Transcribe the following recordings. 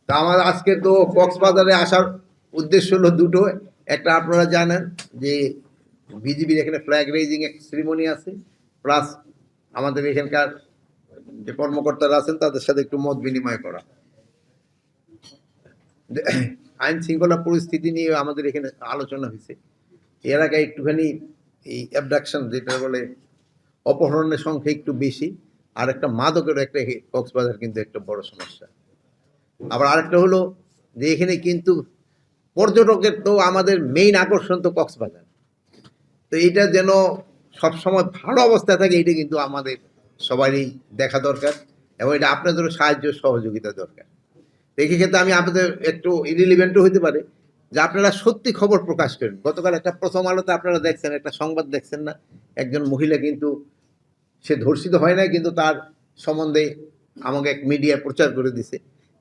তা আমার আজকে তো কক্সবাজারে আসার উদ্দেশ্য হলো দুটো। একটা আপনারা জানেন যে বিজিবির এখানে ফ্ল্যাগ রেজিং এক সেরিমনি আছে, প্লাস আমাদের এখানকার যে কর্মকর্তারা আছেন তাদের সাথে একটু মত বিনিময় করা। আইন শৃঙ্খলা পরিস্থিতি নিয়ে আমাদের এখানে আলোচনা হয়েছে। এর আগে একটুখানি এই অ্যাবডাকশন যেটা বলে অপহরণের সংখ্যা একটু বেশি, আর একটা মাদকের একটা কক্সবাজার কিন্তু একটা বড় সমস্যা। আবার আরেকটা হলো যে এখানে কিন্তু পর্যটকের তো আমাদের মেইন আকর্ষণ তো কক্সবাজার, তো এইটা যেন সবসময় ভালো অবস্থায় থাকে, এটা কিন্তু আমাদের সবারই দেখা দরকার, এবং এটা আপনাদেরও সাহায্য সহযোগিতা দরকার। দেখে ক্ষেত্রে আমি আপনাদের একটু ইরিলিভেন্টও হইতে পারে যে আপনারা সত্যি খবর প্রকাশ করেন। গতকাল একটা প্রথম আলোতে আপনারা দেখছেন, একটা সংবাদ দেখছেন না, একজন মহিলা কিন্তু সে ধর্ষিত হয় নাই, কিন্তু তার সম্বন্ধে আমাকে এক মিডিয়া প্রচার করে দিছে।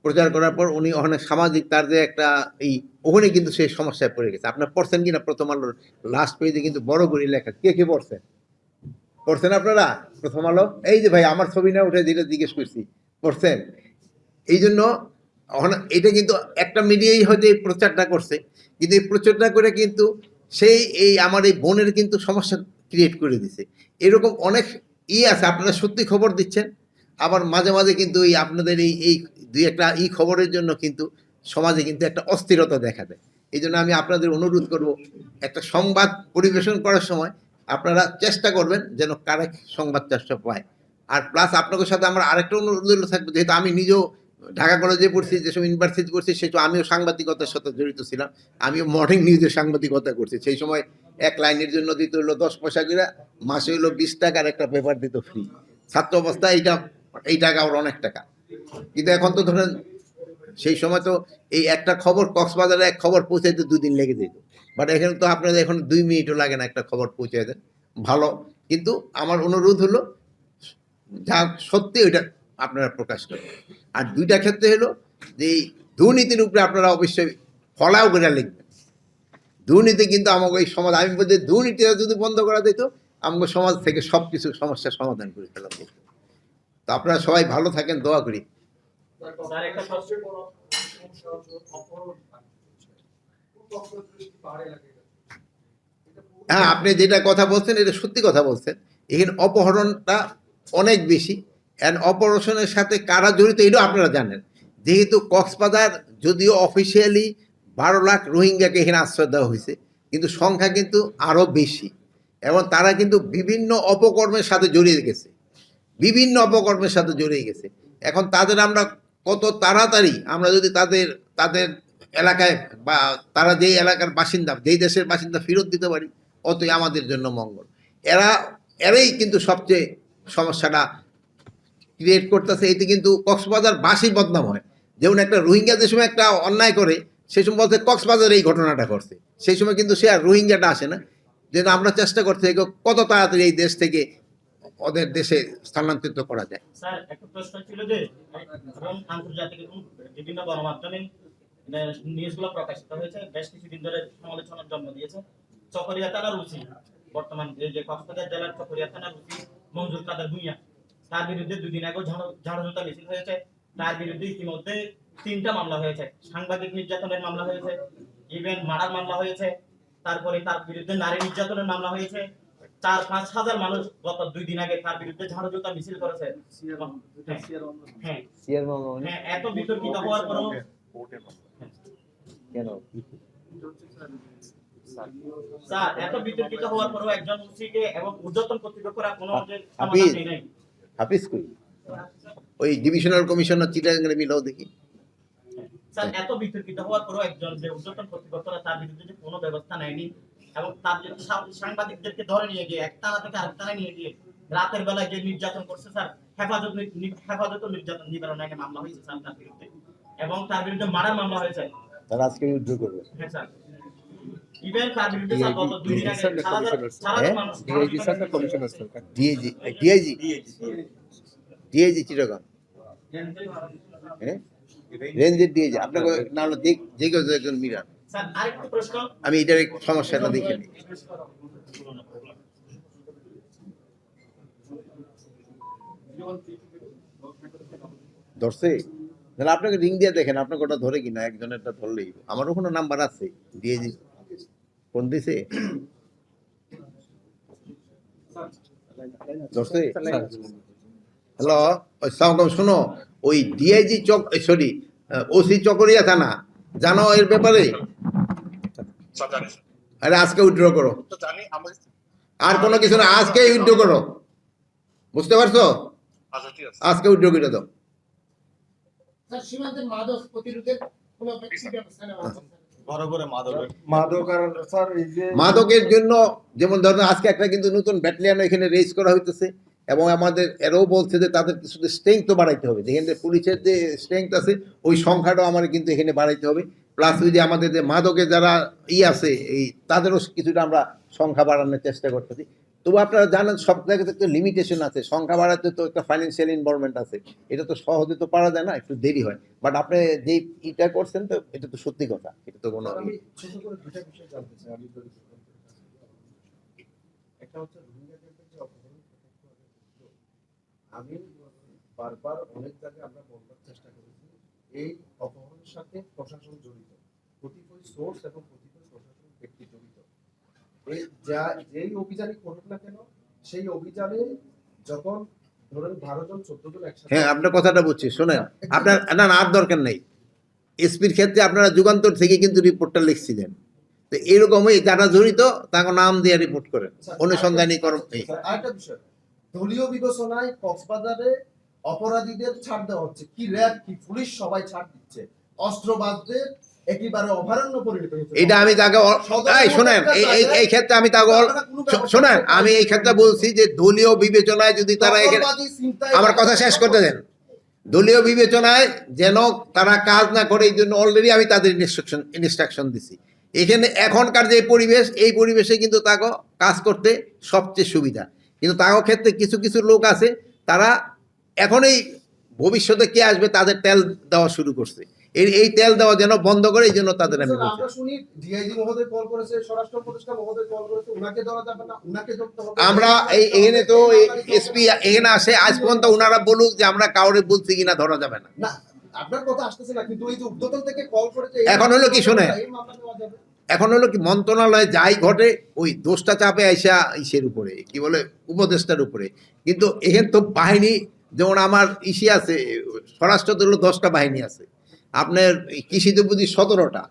প্রচার করার পর উনি ওখানে সামাজিক তার যে একটা এই ওখানে কিন্তু সেই সমস্যায় পড়ে গেছে। আপনার পড়ছেন কিনা প্রথম আলোর লাস্ট পেজে কিন্তু বড় করে লেখা, কে কে পড়ছেন? পড়ছেন আপনারা প্রথম আলো? এই যে ভাই আমার ছবি না উঠে যেটা জিজ্ঞেস করছি, পড়ছেন? এই জন্য এটা কিন্তু একটা মিডিয়াই হয়তো এই প্রচারটা করছে, কিন্তু এই প্রচারটা করে কিন্তু সেই এই আমার এই বোনের কিন্তু সমস্যা ক্রিয়েট করে দিছে। এরকম অনেক আছে, আপনারা সত্যি খবর দিচ্ছেন, আবার মাঝে মাঝে কিন্তু এই আপনাদের এই দুই একটা খবরের জন্য কিন্তু সমাজে কিন্তু একটা অস্থিরতা দেখা দেয়। এই জন্য আমি আপনাদের অনুরোধ করব, একটা সংবাদ পরিবেশন করার সময় আপনারা চেষ্টা করবেন যেন কারেক্ট সংবাদ চেষ্টা পায়। আর প্লাস আপনাদের সাথে আমার আরেকটা অনুরোধ থাকবে, যেহেতু আমি নিজেও ঢাকা কলেজে পড়ছি, যেসব ইউনিভার্সিটি পড়ছি, সেসব আমিও সাংবাদিকতার সাথে জড়িত ছিলাম। আমিও মর্নিং নিউজের সাংবাদিকতা করছি। সেই সময় এক লাইনের জন্য দিতে হলো 10 পয়সা করে, মাসে হইলো 20 টাকার একটা পেপার দিত ফ্রি। ছাত্র অবস্থায় এই টাকা ওর অনেক টাকা। কিন্তু এখন তো ধরেন সেই সময় তো এই একটা খবর কক্সবাজারে এক খবর পৌঁছাইতে 2 দিন লেগে যেত। বাট এখানে তো আপনাদের এখন 2 মিনিটও লাগে না একটা খবর পৌঁছে দেন। ভালো। কিন্তু আমার অনুরোধ হলো যা সত্যি ওইটা আপনারা প্রকাশ করেন। আর 2টা ক্ষেত্রে হলো যে এই দুর্নীতির উপরে আপনারা অবশ্যই ফলাও করে লিখবেন। দুর্নীতি কিন্তু আমাকে এই সমাজ, আমি বলছি দুর্নীতিটা যদি বন্ধ করা যেত, আমাকে সমাজ থেকে সবকিছু সমস্যার সমাধান করে ফেলা যেত। তো আপনারা সবাই ভালো থাকেন, দোয়া করি। হ্যাঁ, আপনি যেটা কথা বলছেন এটা সত্যি কথা বলছেন। এখানে অপহরণটা অনেক বেশি, অ্যান্ড অপারেশনের সাথে কারা জড়িত এটাও আপনারা জানেন। যেহেতু কক্সবাজার যদিও অফিসিয়ালি 12 লাখ রোহিঙ্গাকে এখানে আশ্রয় দেওয়া হয়েছে, কিন্তু সংখ্যা কিন্তু আরও বেশি, এবং তারা কিন্তু বিভিন্ন অপকর্মের সাথে জড়িয়ে গেছে, বিভিন্ন অপকর্মের সাথে জড়িয়ে গেছে। এখন তাদের আমরা কত তাড়াতাড়ি আমরা যদি তাদের তাদের এলাকায় বা তারা যেই এলাকার বাসিন্দা, যেই দেশের বাসিন্দা ফেরত দিতে পারি, অতই আমাদের জন্য মঙ্গল। এরা এরাই কিন্তু সবচেয়ে সমস্যাটা ক্রিয়েট করতেছে। এতে কিন্তু কক্সবাজার বাসী বদনাম হয়। যেমন একটা রোহিঙ্গা যে সময় একটা অন্যায় করে, সেই সময় বলতে কক্সবাজার এই ঘটনাটা করছে, সেই সময় কিন্তু সে আর রোহিঙ্গাটা আসে না। যেন আমরা চেষ্টা করতে কত তাড়াতাড়ি এই দেশ থেকে ওদের দেশে স্থানান্তরিত করা যায়। স্যার একটা প্রশ্ন ছিল যে আন্তর্জাতিক বিভিন্ন গণমাধ্যমে নিউজগুলো প্রকাশিত হয়েছে, বেশ কিছুদিন ধরে সমালোচনার জন্ম দিয়েছে। চকরিয়া থানার ওসি, বর্তমান এই যে কক্সবাজার জেলার চকরিয়া থানার ওসি মঞ্জুর কাদের ভূঁইয়া, তার বিরুদ্ধে 2 দিন আগেও ঝাড়ুজোতা মিছিল হয়েছে। তার বিরুদ্ধে ইতিমধ্যে 3টা মামলা হয়েছে। সাংবাদিক নির্যাতনের মামলা হয়েছে, ইভেন মার্ডার মামলা হয়েছে, তারপরে তার বিরুদ্ধে নারী নির্যাতনের মামলা হয়েছে। 4-5 হাজার মানুষ গত 2 দিন আগে তার বিরুদ্ধে ঝাড়ুজোতা মিছিল করেছে। হ্যাঁ, এত বিতর্কিত হওয়ার পরেও কেন স্যার এত বিতর্কিত হওয়ার পরেও একজন ওসিকে এবং ঊর্ধ্বতন কর্তৃপক্ষরা কোনো সমাধান নেই। হাফিজ কই ওই ডিভিশনাল কমিশনার চিটাগাংয়ে মিলাও দেখি। স্যার এত বিতর্কিত হওয়ার পরেও একজন যে ঊর্ধ্বতন কর্তৃপক্ষরা তার বিরুদ্ধে যে কোনো ব্যবস্থা নেয়নি, এবং তার যে সাংবাদিকদেরকে ধরে নিয়ে গিয়ে এক থানা থেকে আরেক থানায় নিয়ে গিয়ে রাতের বেলায় যে নির্যাতন করছে স্যার, হেফাজত নির্যাতন নিবারণ আইনে মামলা হয়েছে স্যার তার বিরুদ্ধে, এবং তার বিরুদ্ধে মারার মামলা হয়েছে। তারা আজকে উদ্যোগ করবে। হ্যাঁ স্যার, ইভেন তার বিরুদ্ধে স্যার গত 2 দিন আগে সারা মানুষ ডিআইজি স্যার না কমিশনার স্যার? ডিআইজি চিটাগাং, হ্যাঁ রেঞ্জের ডিআইজি আপনাকে না হলো যে কেউ একজন মিরান। স্যার আরেকটা প্রশ্ন, আমি এটার সমস্যাটা দেখিনি। ধরছে তাহলে আপনাকে রিং দিয়ে দেখেন আপনাকে ওটা ধরে কিনা, একজনেরটা ধরলেই। আমার ওখানে নাম্বার আছে, দিয়ে দিই। ফোন দিছে ধরছে? হ্যালো, সালাম, শুনো, ওই ডিআইজি চক, সরি, ওসি চকরিয়া থানা, জানো এর ব্যাপারে? স্যার জানি স্যার। আরে আজকে উইথড্র করো, তো জানি আমার। আর কোনো কিছু না, আজকে উইথড্র করো, বুঝতে পারছো? আচ্ছা ঠিক আছে। আজকে উইথড্র করে দাও। স্যার সীমান্তের মাদক প্রতিরোধের কোনো ব্যবস্থা নেওয়া হচ্ছে? ঘরে ঘরে মাদকের মাদক আর স্যার এই যে মাদকের জন্য যেমন ধরেন আজকে একটা কিন্তু নতুন ব্যাটালিয়ান এখানে রেজ করা হইতেছে, এবং আমাদের এরাও বলছে যে তাদের শুধু স্ট্রেংথ তো বাড়াইতে হবে, যেখানে পুলিশের যে স্ট্রেংথ আছে ওই সংখ্যাটাও আমার কিন্তু এখানে বাড়াইতে হবে। প্লাস ওই যে আমাদের যে মাদকে যারা আছে এই তাদেরও কিছুটা আমরা সংখ্যা বাড়ানোর চেষ্টা করতেছি। তবু আপনারা জানেন সব জায়গাতে তো লিমিটেশন আছে, সংখ্যা বাড়াতে তো একটা ফাইন্যান্সিয়াল ইনভলভমেন্ট আছে, এটা তো সহজে তো পারা যায় না, একটু দেরি হয়। বাট আপনি যে এটা করছেন তো এটা তো সত্যি কথা, এটা তো কোনো আমি ছোট করে দুটা বিষয় জানতে চাই। আমি যদি একটা হচ্ছে রোহিঙ্গা ক্যাম্পের যে অপহরণ প্রত্যক্ষ হলো, আমি বারবার অনেক জায়গায় আমরা বলবার চেষ্টা করেছি এই অপহরণের সাথে প্রশাসন জড়িত, কতিপয় সোর্স এবং কতিপয় প্রশাসন ব্যক্তি জড়িত। এই যা যেই অভিযানই করুক না কেন, সেই অভিযানে যখন ধরেন 12 জন 14 জন একসাথে, হ্যাঁ আপনার কথাটা বুঝছি, শোনেন, আপনার না না আর দরকার নেই। এসপির ক্ষেত্রে আপনারা যুগান্তর থেকে কিন্তু রিপোর্টটা লিখছিলেন, তো এরকমই যারা জড়িত তাকে নাম দিয়ে রিপোর্ট করেন, অনুসন্ধানী কর্ম। আরেকটা বিষয়, দলীয় বিবেচনায় কক্সবাজারে অপরাধীদের ছাড় দেওয়া হচ্ছে, কি র্যাব কি পুলিশ সবাই ছাড় দিচ্ছে, অস্ত্রবাজদের একেবারে অভয়ারণ্য পরিণত হয়েছে। এটা আমি তাকে এই শোনেন, এই ক্ষেত্রে আমি তাকে শোনেন, আমি এই ক্ষেত্রে বলছি যে দলীয় বিবেচনায় যদি তারা এখানে, দখলবাজি, ছিনতাই, আমার কথা শেষ করতে দেন, দলীয় বিবেচনায় যেন তারা কাজ না করে এই জন্য অলরেডি আমি তাদের ইনস্ট্রাকশন দিছি। এখানে এখনকার যে পরিবেশ, এই পরিবেশে কিন্তু তাকে কাজ করতে সবচেয়ে সুবিধা। কিন্তু তার ক্ষেত্রে কিছু কিছু লোক আছে তারা এখনই ভবিষ্যতে কে আসবে তাদের তেল দেওয়া শুরু করছে, এই তেল দেওয়া যেন বন্ধ করে, এই জন্য তাদের আমি বলছি। আমরা শুনি ডিআইজি মহোদয় কল করেছে, স্বরাষ্ট্র উপদেষ্টা মহোদয় কল করেছে, উনাকে ধরা যাবে না, উনাকে ধরতে হবে। আমরা এখানে তো এসপি এখানে আসে, আজ পর্যন্ত ওনারা বলুক যে আমরা কাউরে বলছি কিনা ধরা যাবে না। না, আপনার কথা আসতেছে না, কিন্তু এই যে উদ্বোধন থেকে কল করেছে, এখন হলো কি শুনে, এই মামলা নেওয়া যাবে। এখন হলো কি মন্ত্রণালয়ে যাই ঘটে ওই দোষটা চাপে আইসা ইসের উপরে, কি বলে, উপদেষ্টার উপরে। কিন্তু এখানে তো বাহিনী, যেমন আমার ইসে আছে, স্বরাষ্ট্র দল 10টা বাহিনী আছে, আপনার কৃষিতে বুঝি 17টা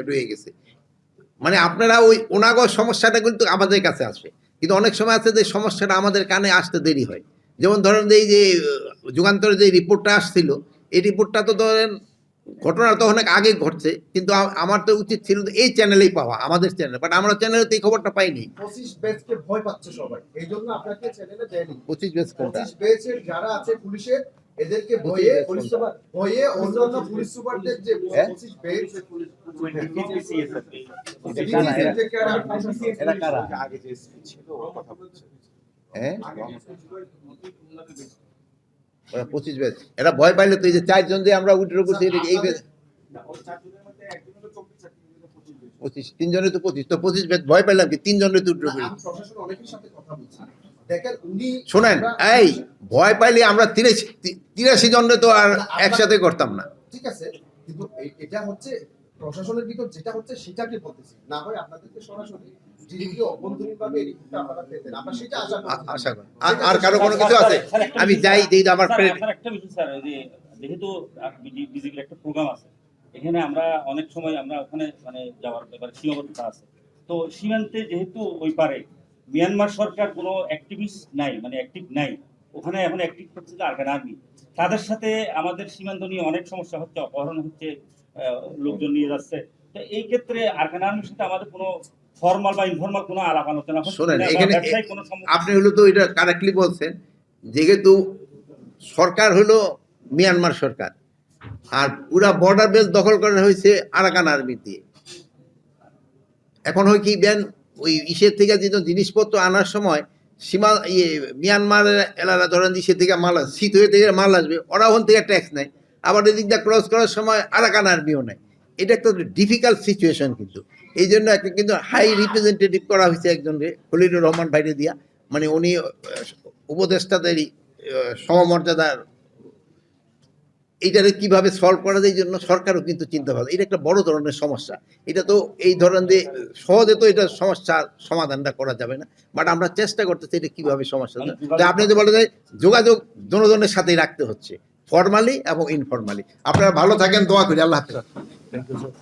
রয়ে গেছে। মানে আপনারা ওই ওনাগর সমস্যাটা কিন্তু আমাদের কাছে আসবে, কিন্তু অনেক সময় আছে যে সমস্যাটা আমাদের কানে আসতে দেরি হয়। যেমন ধরেন যে এই যে যুগান্তরের যে রিপোর্টটা আসছিল, এই রিপোর্টটা তো ধরেন ঘটনা তো অনেক আগে ঘটছে, কিন্তু আমার তো উচিত ছিল যে এই চ্যানেলেই পাওয়া, আমাদের চ্যানেল, বাট আমরা চ্যানেলে তো এই খবরটা পাইনি। 25 ব্যাচকে ভয় পাচ্ছে সবাই, এই জন্য আপনাকে চ্যানেলে দেয়নি। 25 বেশ কোনটা? 25 ব্যাচের যারা আছে পুলিশের, এদেরকে ভয়ে পুলিশ সুপার, ভয়ে অন্যান্য পুলিশ সুপারদের যে হ্যাঁ? 25 ব্যাচ এরা কারা? হ্যাঁ, ওরা 25 ব্যাচ, এরা ভয় পাইলে তো এই যে 4 জন যে আমরা উইথড্র করছি এই ব্যাচ 25, 3 জনের তো 25, তো 25 ব্যাচ ভয় পাইলাম কি 3 জনের তো উইথড্র করি। আমি প্রশাসন অনেকের সাথে কথা বলছি, দেখেন উনি শোনেন, এই ভয় পাইলে আমরা 83 জনের তো আর একসাথে করতাম না। ঠিক আছে, কিন্তু এটা হচ্ছে প্রশাসনের ভিতর যেটা হচ্ছে সেটাকে বলতেছি, না হয় আপনাদেরকে সরাসরি ডিরেক্টলি অভ্যন্তরীণভাবে এই রিপোর্টটা আপনারা পেতেন, আমরা সেটা আশা করছি। আশা করি। আর কারো কোনো কিছু আছে? আমি যাই দিই আমার ফ্রেন্ড। স্যার একটা বিষয় স্যার, এই যে যেহেতু বিজেপির একটা প্রোগ্রাম আছে এখানে, আমরা অনেক সময় আমরা ওখানে মানে যাওয়ার ব্যাপারে সীমাবদ্ধতা আছে। তো সীমান্তে যেহেতু ওই পারে মিয়ানমার সরকার কোনো অ্যাক্টিভিস্ট নাই, মানে অ্যাক্টিভ নাই ওখানে, এখন অ্যাক্টিভ করছে যে আরকান আর্মি। তাদের সাথে আমাদের সীমান্ত নিয়ে অনেক সমস্যা হচ্ছে, অপহরণ হচ্ছে, লোকজন নিয়ে যাচ্ছে। তো এই ক্ষেত্রে আরকান আর্মির সাথে আমাদের কোনো ফর্মাল বা ইনফর্মাল কোনো আলাপ আলোচনা হচ্ছে শোনেন, না, বা এখানে ব্যবসায়িক কোনো সমস্যা? আপনি হলো তো এটা কারেক্টলি বলছেন, যেহেতু সরকার হলো মিয়ানমার সরকার, আর পুরা বর্ডার বেল্ট দখল করা হয়েছে আরাকান আর্মি দিয়ে। এখন হয় কি দেন, ওই ইসের থেকে যে জিনিসপত্র আনার সময় সীমা মিয়ানমারের এলাকা ধরেন ইসের থেকে মাল, শীত হয়ে থেকে মাল আসবে, ওরা ওখান থেকে ট্যাক্স নেয়, আবার এদিক দিয়ে ক্রস করার সময় আরাকান আর্মিও নেয়। এটা একটা ডিফিকাল্ট সিচুয়েশন, কিন্তু এই জন্য একটা কিন্তু হাই রিপ্রেজেন্টেটিভ করা হয়েছে একজনকে, খলিলুর রহমান ভাইরে দিয়া, মানে উনি উপদেষ্টাদেরই সমমর্যাদার এইটারে কিভাবে সলভ করা যায় এই জন্য সরকারও কিন্তু চিন্তা ভাবনা, এটা একটা বড় ধরনের সমস্যা। এটা তো এই ধরনের যে সহজে তো এটা সমস্যার সমাধানটা করা যাবে না, বাট আমরা চেষ্টা করতেছি এটা কিভাবে সমস্যা। তো আপনি যে বলে যে যোগাযোগ জনগণের সাথেই রাখতে হচ্ছে, ফর্মালি এবং ইনফর্মালি। আপনারা ভালো থাকেন, দোয়া করি, আল্লাহ হাফেজ। Thank you sir.